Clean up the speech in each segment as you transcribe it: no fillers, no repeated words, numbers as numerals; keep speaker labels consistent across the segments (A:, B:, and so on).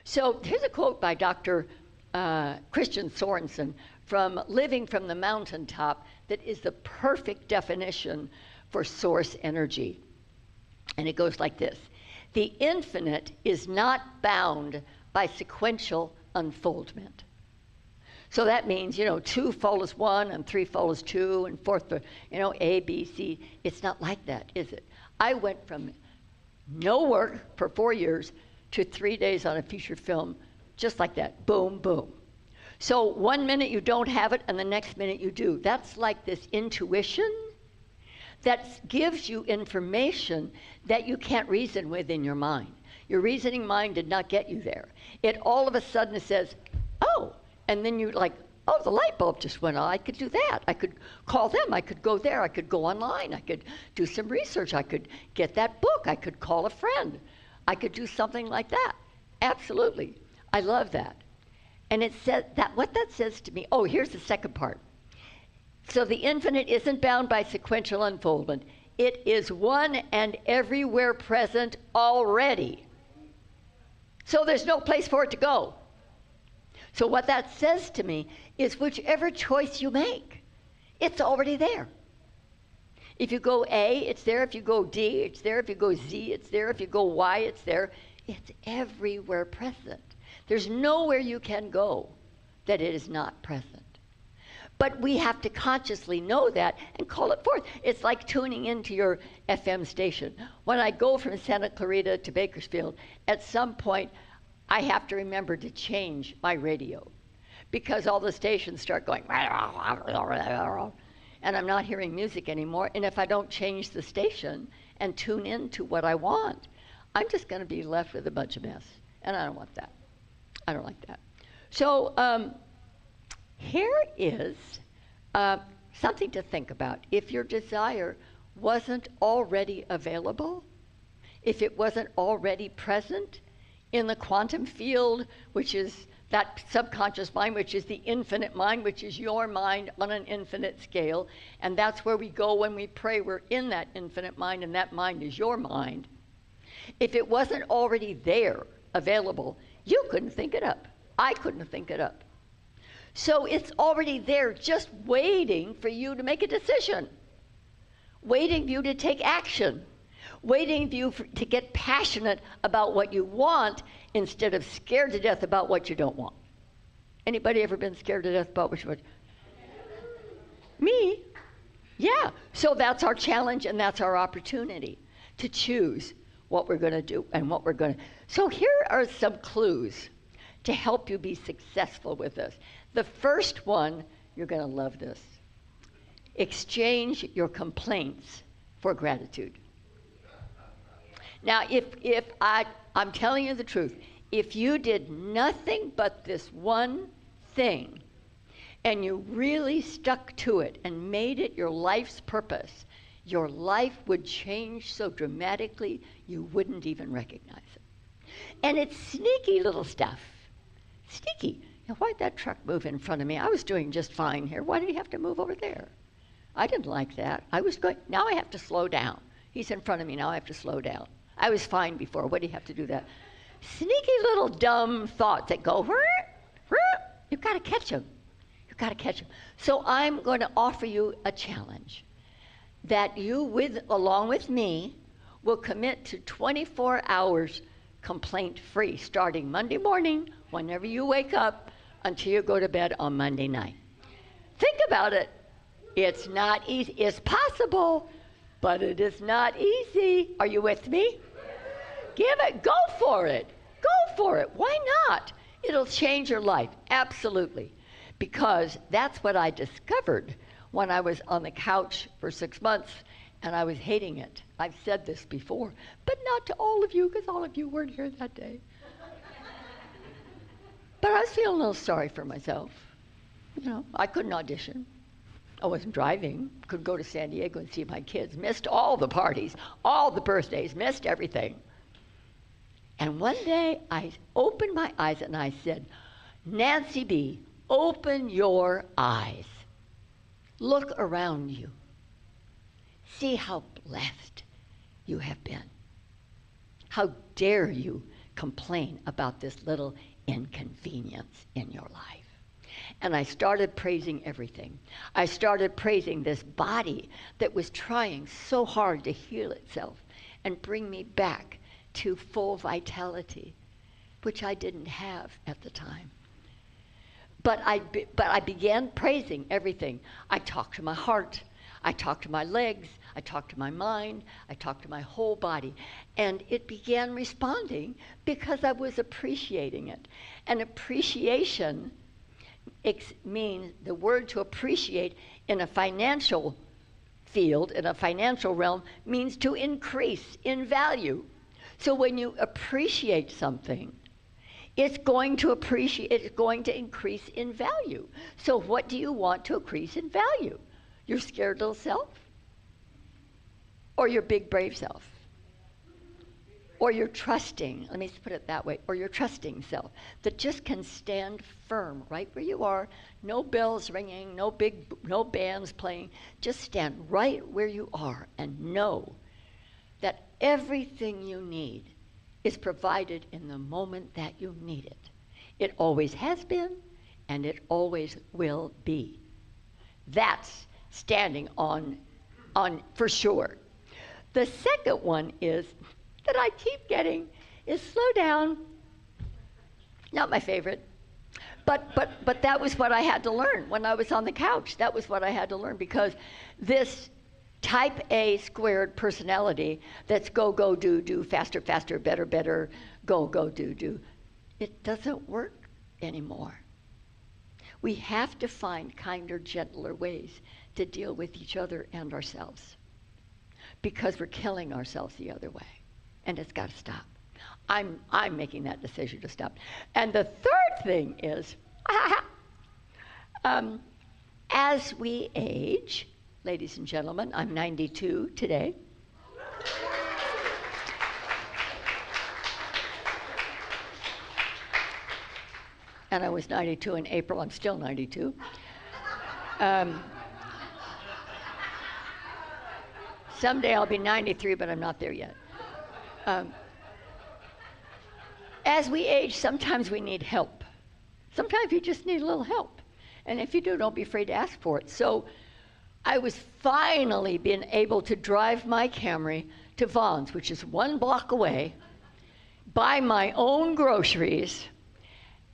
A: So here's a quote by Dr. Christian Sorensen from Living from the Mountaintop that is the perfect definition for source energy. And it goes like this: the infinite is not bound by sequential unfoldment. So that means, 2 follows 1 and 3 follows 2 and fourth, A, B, C. It's not like that, is it? I went from no work for 4 years to 3 days on a feature film, just like that, boom, boom. So 1 minute you don't have it and the next minute you do. That's like this intuition that gives you information that you can't reason with in your mind. Your reasoning mind did not get you there. It all of a sudden says, oh, and then you're like, oh, the light bulb just went on. I could do that. I could call them. I could go there. I could go online. I could do some research. I could get that book. I could call a friend. I could do something like that. Absolutely. I love that. And it says that what that says to me, oh, here's the second part. So the infinite isn't bound by sequential unfoldment. It is one and everywhere present already. So there's no place for it to go. So what that says to me is whichever choice you make, it's already there. If you go A, it's there. If you go D, it's there. If you go Z, it's there. If you go Y, it's there. It's everywhere present. There's nowhere you can go that it is not present. But we have to consciously know that and call it forth. It's like tuning into your FM station. When I go from Santa Clarita to Bakersfield, at some point, I have to remember to change my radio because all the stations start going, and I'm not hearing music anymore. And if I don't change the station and tune in to what I want, I'm just going to be left with a bunch of mess. And I don't want that. I don't like that. So here is something to think about. If your desire wasn't already available, if it wasn't already present in the quantum field, which is that subconscious mind, which is the infinite mind, which is your mind on an infinite scale, and that's where we go when we pray. We're in that infinite mind, and that mind is your mind. If it wasn't already there, available, you couldn't think it up. I couldn't think it up. So it's already there, just waiting for you to make a decision, waiting for you to take action, waiting for you to get passionate about what you want instead of scared to death about what you don't want. Anybody ever been scared to death about what you want? Me? Yeah. So that's our challenge and that's our opportunity to choose what we're going to do and what we're going to. So here are some clues to help you be successful with this. The first one, you're going to love this. Exchange your complaints for gratitude. Now, if I'm telling you the truth, if you did nothing but this one thing, and you really stuck to it and made it your life's purpose, your life would change so dramatically you wouldn't even recognize it. And it's sneaky little stuff. Sneaky. Now, why'd that truck move in front of me? I was doing just fine here. Why did he have to move over there? I didn't like that. I was going, now I have to slow down. He's in front of me, now I have to slow down. I was fine before. What do you have to do that? Sneaky little dumb thoughts that go, you've got to catch them. You've got to catch them. So I'm going to offer you a challenge that you, along with me, will commit to 24 hours complaint-free, starting Monday morning, whenever you wake up, until you go to bed on Monday night. Think about it. It's not easy. It's possible, but it is not easy. Are you with me? Give it. Go for it. Go for it. Why not? It'll change your life. Absolutely. Because that's what I discovered when I was on the couch for 6 months and I was hating it. I've said this before, but not to all of you because all of you weren't here that day. But I was feeling a little sorry for myself. I couldn't audition. I wasn't driving. Could go to San Diego and see my kids. Missed all the parties, all the birthdays, missed everything. And one day I opened my eyes and I said, Nancy B., open your eyes. Look around you. See how blessed you have been. How dare you complain about this little inconvenience in your life. And I started praising everything. I started praising this body that was trying so hard to heal itself and bring me back to full vitality, which I didn't have at the time. But I began praising everything. I talked to my heart. I talked to my legs. I talked to my mind. I talked to my whole body. And it began responding because I was appreciating it. And appreciation means, the word to appreciate in a financial field, in a financial realm, means to increase in value. So when you appreciate something, it's going to increase in value. So what do you want to increase in value? Your scared little self? Or your big brave self? Or your trusting, let me put it that way, or your trusting self that just can stand firm right where you are, no bells ringing, no bands playing, just stand right where you are and know that everything you need is provided in the moment that you need it. It always has been, and it always will be. That's standing on for sure. The second one is, that I keep getting, is slow down. Not my favorite. But that was what I had to learn when I was on the couch. That was what I had to learn, because this type A squared personality that's go, go, do, faster, faster, better, better, go, go, do, it doesn't work anymore. We have to find kinder, gentler ways to deal with each other and ourselves, because we're killing ourselves the other way, and it's got to stop. I'm making that decision to stop. And the third thing is, as we age, ladies and gentlemen, I'm 92 today. And I was 92 in April. I'm still 92. Someday I'll be 93, but I'm not there yet. As we age, sometimes we need help. Sometimes you just need a little help. And if you do, don't be afraid to ask for it. So I was finally being able to drive my Camry to Vaughn's, which is 1 block away, buy my own groceries,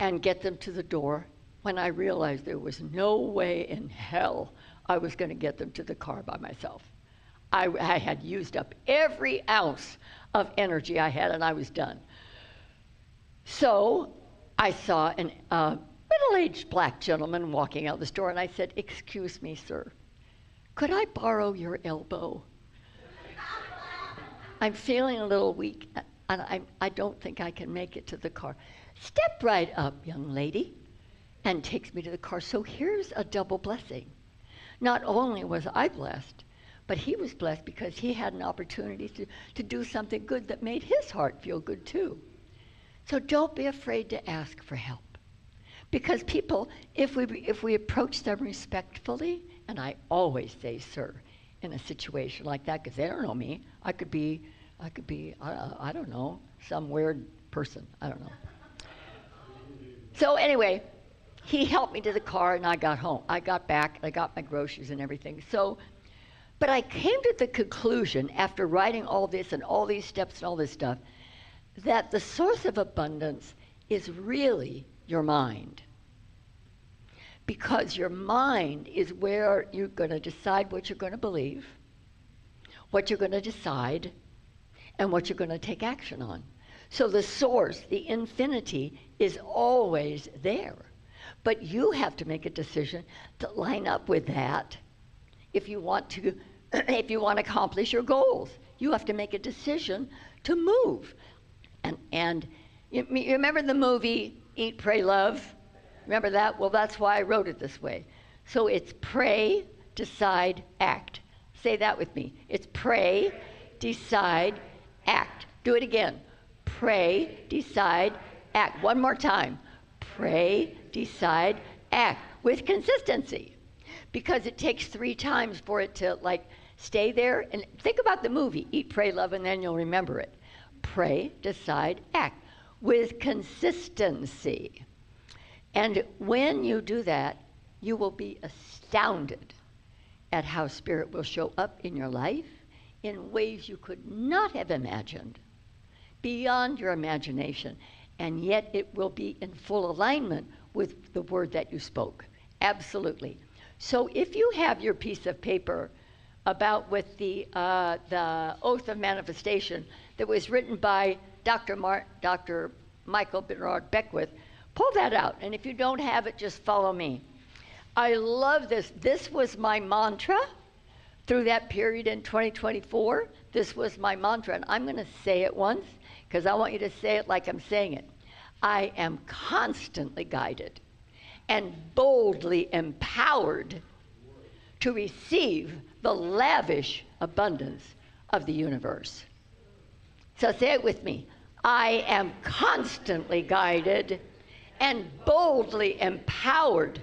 A: and get them to the door, when I realized there was no way in hell I was going to get them to the car by myself. I had used up every ounce of energy I had, and I was done. So I saw a middle-aged black gentleman walking out the store, and I said, "Excuse me, sir, could I borrow your elbow? I'm feeling a little weak, and I don't think I can make it to the car." "Step right up, young lady," and takes me to the car. So here's a double blessing. Not only was I blessed, but he was blessed because he had an opportunity to do something good that made his heart feel good too. So don't be afraid to ask for help. Because people, if we approach them respectfully, and I always say sir in a situation like that, because they don't know me. I could be, I don't know, some weird person. I don't know. So anyway, he helped me to the car, and I got home. I got back, and I got my groceries and everything. So, but I came to the conclusion, after writing all this and all these steps and all this stuff, that the source of abundance is really your mind. Because your mind is where you're going to decide what you're going to believe, what you're going to decide, and what you're going to take action on. So the source, the infinity, is always there. But you have to make a decision to line up with that if you want to accomplish your goals. You have to make a decision to move. And you remember the movie Eat, Pray, Love? Remember that? Well, that's why I wrote it this way. So it's pray, decide, act. Say that with me. It's pray, decide, act. Do it again. Pray, decide, act. One more time. Pray, decide, act. With consistency. Because it takes 3 times for it to stay there. And think about the movie, Eat, Pray, Love, and then you'll remember it. Pray, decide, act. with consistency. And when you do that, you will be astounded at how Spirit will show up in your life in ways you could not have imagined, beyond your imagination, and yet it will be in full alignment with the word that you spoke. Absolutely. So if you have your piece of paper about with the Oath of Manifestation that was written by Dr. Michael Bernard Beckwith, pull that out. And if you don't have it, just follow me. I love this. This was my mantra through that period in 2024. This was my mantra, and I'm going to say it once because I want you to say it like I'm saying it. I am constantly guided and boldly empowered to receive the lavish abundance of the universe. So say it with me. I am constantly guided and boldly empowered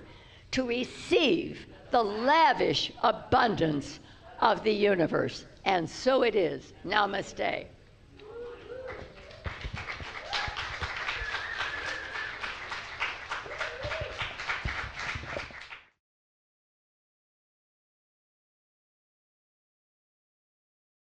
A: to receive the lavish abundance of the universe. And so it is. Namaste.